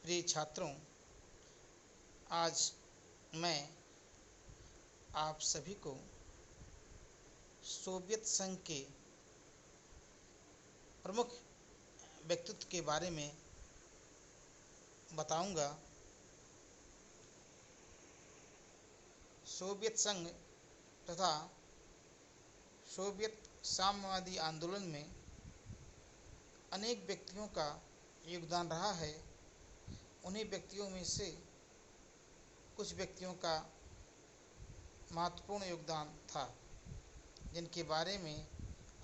प्रिय छात्रों, आज मैं आप सभी को सोवियत संघ के प्रमुख व्यक्तित्व के बारे में बताऊंगा। सोवियत संघ तथा सोवियत साम्यवादी आंदोलन में अनेक व्यक्तियों का योगदान रहा है। उन्हीं व्यक्तियों में से कुछ व्यक्तियों का महत्वपूर्ण योगदान था, जिनके बारे में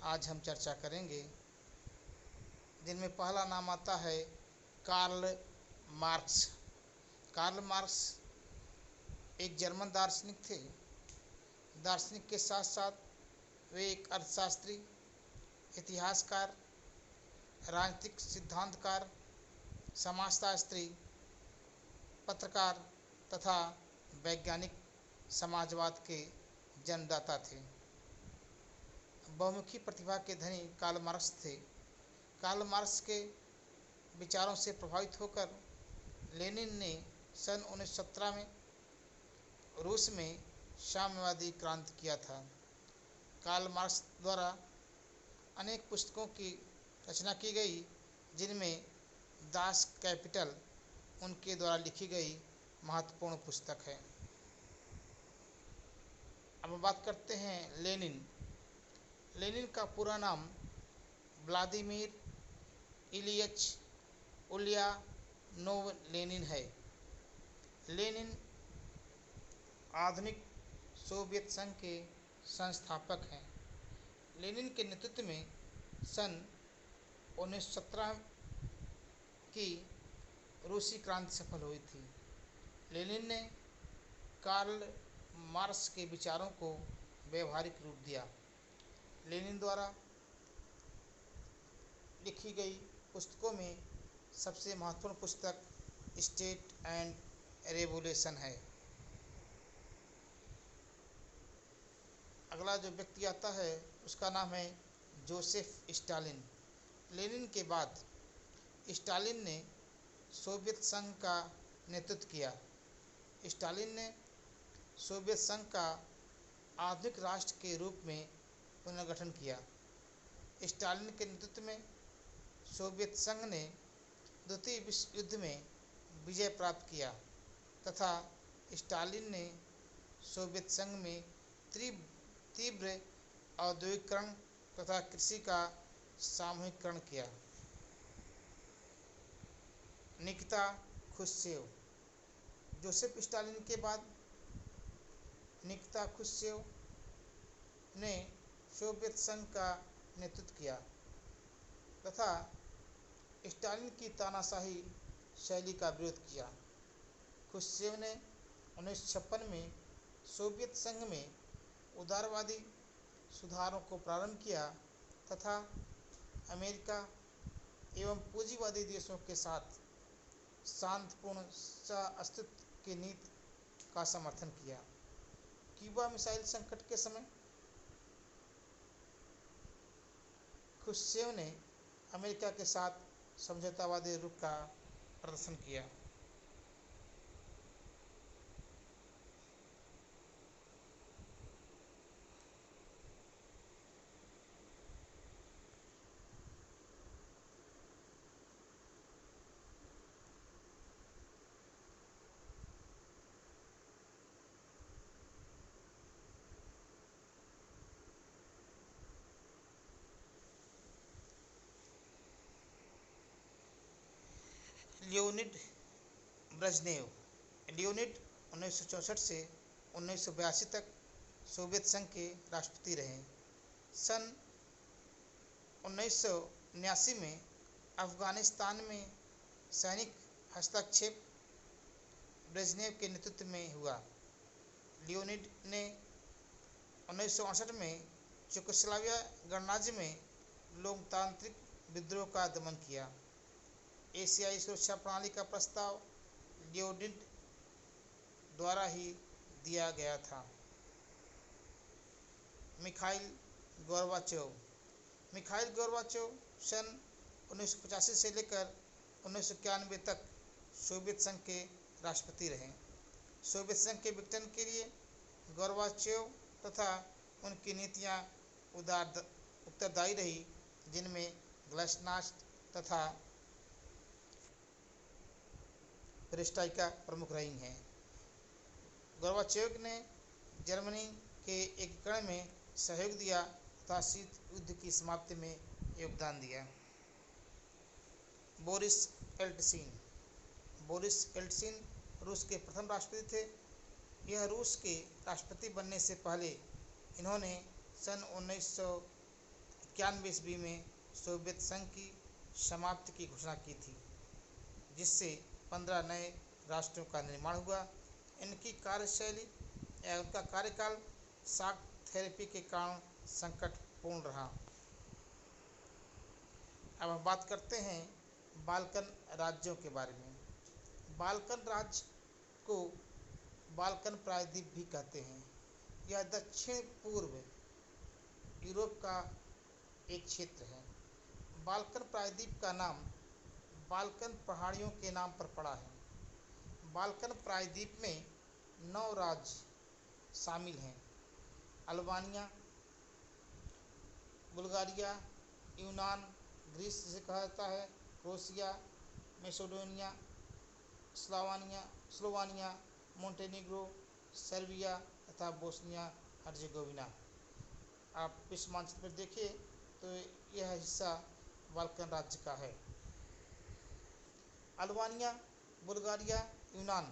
आज हम चर्चा करेंगे। जिनमें पहला नाम आता है कार्ल मार्क्स। कार्ल मार्क्स एक जर्मन दार्शनिक थे। दार्शनिक के साथ साथ वे एक अर्थशास्त्री, इतिहासकार, राजनीतिक सिद्धांतकार, समाजशास्त्री, पत्रकार तथा वैज्ञानिक समाजवाद के जन्मदाता थे। बहुमुखी प्रतिभा के धनी कार्ल मार्क्स थे। कार्ल मार्क्स के विचारों से प्रभावित होकर लेनिन ने सन 1917 में रूस में साम्यवादी क्रांति किया था। कार्ल मार्क्स द्वारा अनेक पुस्तकों की रचना की गई, जिनमें दास कैपिटल उनके द्वारा लिखी गई महत्वपूर्ण पुस्तक है। अब बात करते हैं लेनिन। लेनिन का पूरा नाम व्लादिमीर इलियच उलियानोव लेनिन है। लेनिन आधुनिक सोवियत संघ के संस्थापक हैं। लेनिन के नेतृत्व में सन 1917 की रूसी क्रांति सफल हुई थी। लेनिन ने कार्ल मार्क्स के विचारों को व्यवहारिक रूप दिया। लेनिन द्वारा लिखी गई पुस्तकों में सबसे महत्वपूर्ण पुस्तक स्टेट एंड रेवोल्यूशन है। अगला जो व्यक्ति आता है उसका नाम है जोसेफ स्टालिन। लेनिन के बाद स्टालिन ने सोवियत संघ का नेतृत्व किया। स्टालिन ने सोवियत संघ का आधुनिक राष्ट्र के रूप में पुनर्गठन किया। स्टालिन के नेतृत्व में सोवियत संघ ने द्वितीय विश्व युद्ध में विजय प्राप्त किया तथा स्टालिन ने सोवियत संघ में तीव्र औद्योगिकरण तथा कृषि का सामूहिकरण किया। निकिता खुश्चेव। जोसेफ स्टालिन के बाद निकिता खुश्चेव ने सोवियत संघ का नेतृत्व किया तथा स्टालिन की तानाशाही शैली का विरोध किया। खुश्चेव ने 1956 में सोवियत संघ में उदारवादी सुधारों को प्रारंभ किया तथा अमेरिका एवं पूंजीवादी देशों के साथ शांतिपूर्ण सह-अस्तित्व की नीति का समर्थन किया। क्यूबा मिसाइल संकट के समय खुश्चेव ने अमेरिका के साथ समझौतावादी रुख का प्रदर्शन किया। Leonid Brezhnev. लियोनिड 1964 से 1982 तक सोवियत संघ के राष्ट्रपति रहे। सन 1979 में अफगानिस्तान में सैनिक हस्तक्षेप ब्रेजनेव के नेतृत्व में हुआ। लियोनिड ने 1968 में चेकोस्लोवाकिया गणराज्य में लोकतांत्रिक विद्रोह का दमन किया। एशियाई सुरक्षा प्रणाली का प्रस्ताव लियोनिड द्वारा ही दिया गया था। Mikhail Gorbachev. मिखाइल गोर्बाचोव सन 1985 से लेकर 1991 तक सोवियत संघ के राष्ट्रपति रहे। सोवियत संघ के विघटन के लिए गोर्बाचेव तथा उनकी नीतियां उत्तरदायी रही, जिनमें ग्लासनास्ट तथा पेरेस्ट्राइका प्रमुख रही हैं। गोर्बाचेव ने जर्मनी के एकीकरण में सहयोग दिया तथा शीत युद्ध की समाप्ति में योगदान दिया। बोरिस एल्टसिन रूस के प्रथम राष्ट्रपति थे। यह रूस के राष्ट्रपति बनने से पहले इन्होंने सन 1991 ईस्वी में सोवियत संघ की समाप्ति की घोषणा की थी, जिससे 15 नए राष्ट्रों का निर्माण हुआ। इनकी कार्यशैली या उनका कार्यकाल शॉक थेरेपी के कारण संकटपूर्ण रहा। अब हम बात करते हैं बाल्कन राज्यों के बारे में। बाल्कन राज्य को बाल्कन प्रायद्वीप भी कहते हैं। यह दक्षिण पूर्व यूरोप का एक क्षेत्र है। बाल्कन प्रायद्वीप का नाम बाल्कन पहाड़ियों के नाम पर पड़ा है। बाल्कन प्रायद्वीप में 9 राज्य शामिल हैं: अल्बानिया, बुल्गारिया, यूनान, ग्रीस जिसे कहा जाता है, Croatia, Macedonia, Slovenia, Montenegro, Serbia तथा बोस्निया हर्जेगोविना। आप विश्व मानचित्र पर देखिए तो यह हिस्सा बाल्कन राज्य का है। अल्बानिया, बुल्गारिया, यूनान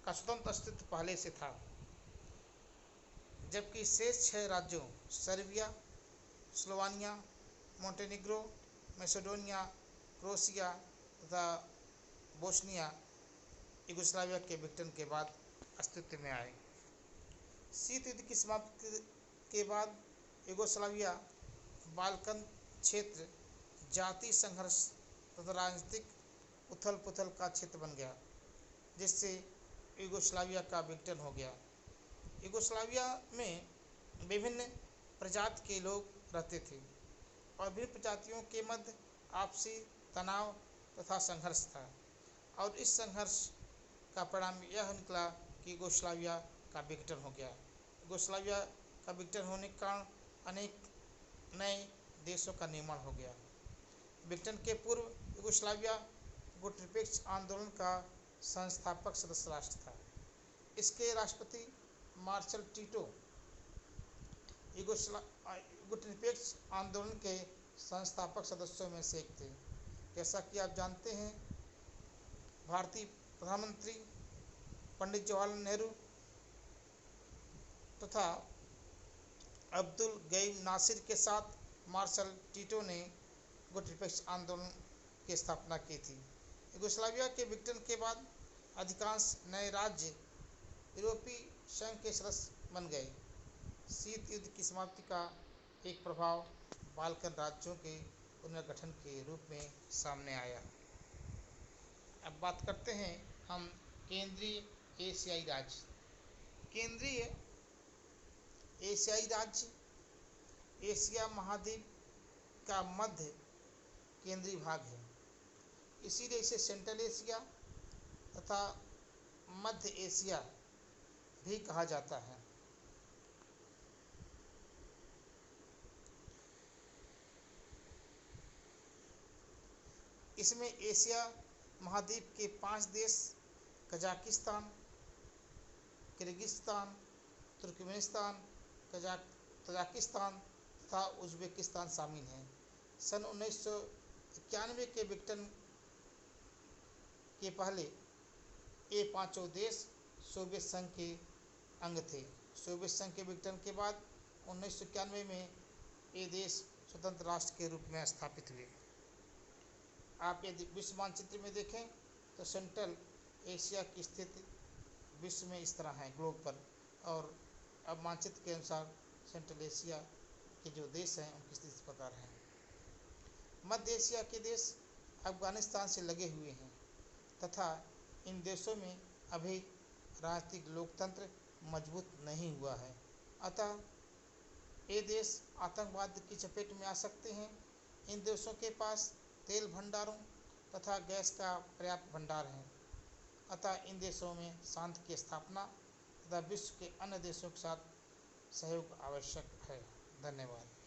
का स्वतंत्र अस्तित्व पहले से था, जबकि शेष 6 राज्यों Serbia, Slovenia, Montenegro, Macedonia, Croatia तथा बोस्निया यूगोस्लाविया के विघटन के बाद अस्तित्व में आए। शीत युद्ध की समाप्ति के बाद यूगोस्लाविया बाल्कन क्षेत्र जातीय संघर्ष तथा राजनीतिक उथल-पुथल का क्षेत्र बन गया, जिससे यूगोस्लाविया का विघटन हो गया। यूगोस्लाविया में विभिन्न प्रजाति के लोग रहते थे और विभिन्न प्रजातियों के मध्य आपसी तनाव तथा संघर्ष था, और इस संघर्ष का परिणाम यह निकला कि यूगोस्लाविया का विघटन हो गया। यूगोस्लाविया का विघटन होने के कारण अनेक नए देशों का निर्माण हो गया। विघटन के पूर्व यूगोस्लाविया गुटनिरपेक्ष आंदोलन का संस्थापक सदस्य राष्ट्र था। इसके राष्ट्रपति मार्शल टीटो गुटनिरपेक्ष आंदोलन के संस्थापक सदस्यों में से एक थे। जैसा कि आप जानते हैं, भारतीय प्रधानमंत्री पंडित जवाहरलाल नेहरू तथा अब्दुल गयूम नासिर के साथ मार्शल टीटो ने गुटनिरपेक्ष आंदोलन की स्थापना की थी। यूगोस्लाविया के विघटन के बाद अधिकांश नए राज्य यूरोपीय संघ के सदस्य बन गए। शीत युद्ध की समाप्ति का एक प्रभाव बाल्कन राज्यों के पुनर्गठन के रूप में सामने आया। अब बात करते हैं हम केंद्रीय एशियाई राज्य। केंद्रीय एशियाई राज्य एशिया महाद्वीप का मध्य केंद्रीय भाग है, इसीलिए इसे सेंट्रल एशिया तथा मध्य एशिया भी कहा जाता है। इसमें एशिया महाद्वीप के 5 देश कजाकिस्तान, किर्गिस्तान, तुर्कमेनिस्तान, तजाकिस्तान तथा उज्बेकिस्तान शामिल हैं। सन 1991 के विघटन के पहले ये 5 देश सोवियत संघ के अंग थे। सोवियत संघ के विघटन के बाद 1991 में ये देश स्वतंत्र राष्ट्र के रूप में स्थापित हुए। आप यदि विश्व मानचित्र में देखें तो सेंट्रल एशिया की स्थिति विश्व में इस तरह है ग्लोब पर, और अब मानचित्र के अनुसार सेंट्रल एशिया के जो देश हैं उनकी स्थिति इस प्रकार है। मध्य एशिया के देश अफगानिस्तान से लगे हुए हैं तथा इन देशों में अभी राजनीतिक लोकतंत्र मजबूत नहीं हुआ है, अतः ये देश आतंकवाद की चपेट में आ सकते हैं। इन देशों के पास तेल भंडारों तथा गैस का पर्याप्त भंडार है। अतः इन देशों में शांति की स्थापना तथा विश्व के अन्य देशों के साथ सहयोग आवश्यक है। धन्यवाद।